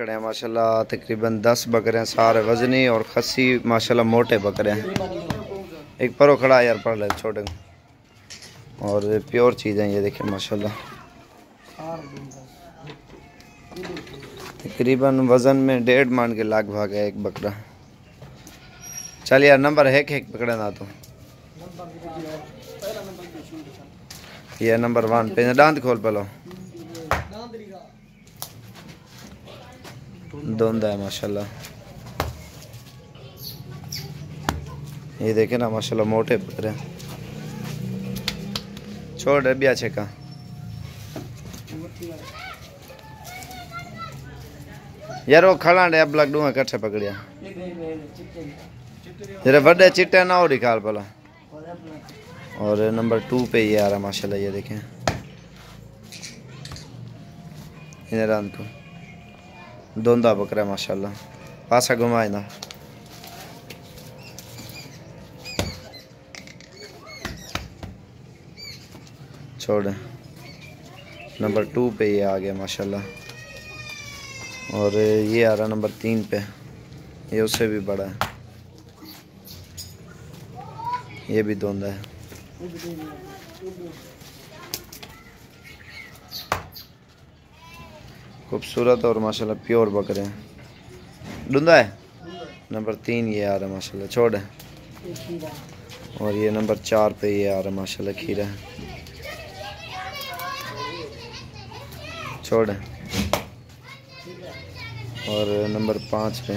खड़े हैं माशाल्लाह, तकरीबन 10 बकरे हैं, सारे वजनी और खस्सी माशाल्लाह मोटे बकरे हैं। एक परो खड़ा है यार, पढ़ ले छोटे और प्योर चीज़ है ये देखें माशाल्लाह। तकरीबन वज़न में 1.5 मान के लाग भाग है एक बकरा। चल यार नंबर है कि पकड़े ना तो ये नंबर 1 पे दांत खोल पलो दोंदा है माशाल्लाह। ये देखे ना माशाल्लाह मोटे बकरे छोड़ रबिया छे का यार वो खड़ा है अब लग दूंगा कट्ठे पकड़िया जरा बड़े चिट्टे ना हो निकाल पला। और नंबर 2 पे ये आ रहा माशाल्लाह, ये देखें इधर तो दोंदा बकरा माशाल्लाह। पासा घुमाए ना छोड़। नंबर 2 पे ये आ गया माशाल्लाह। और ये आ रहा नंबर 3 पे, ये उससे भी बड़ा है, ये भी दोंदा है। खूबसूरत और माशाल्लाह प्योर बकरे हैं। डूंदा है नंबर 3 ये आ रहा है माशाल्लाह छोड़ है। और ये नंबर 4 पे ये आ रहा है माशाल्लाह खीरा है छोड़ है। और नंबर 5 पे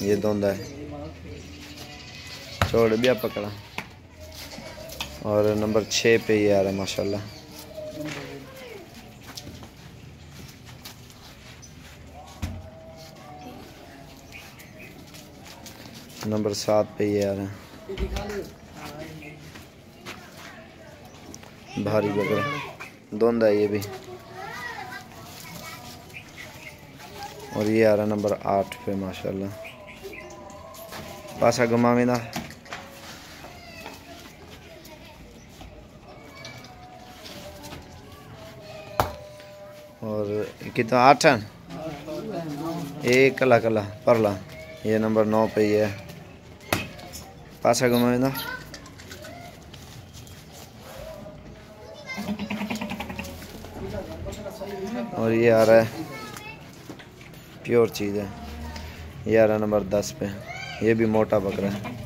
ये दोंदा है छोड़ बिया पकड़ा। और नंबर 6 पे ये आ रहा है माशाल्लाह। नंबर 7 पे ये आ रहा है भारी बकरा दोंदा है ये भी। और ये आ रहा नंबर 8 पे माशाल्लाह। पासा घुमावे ना और कितना 8 है एक कला कला परला। ये नंबर 9 पे ये है। पासा घुमावे ना और ये आ रहा है प्योर चीज़ है, ये आ रहा नंबर 10 पे, ये भी मोटा बकरा है।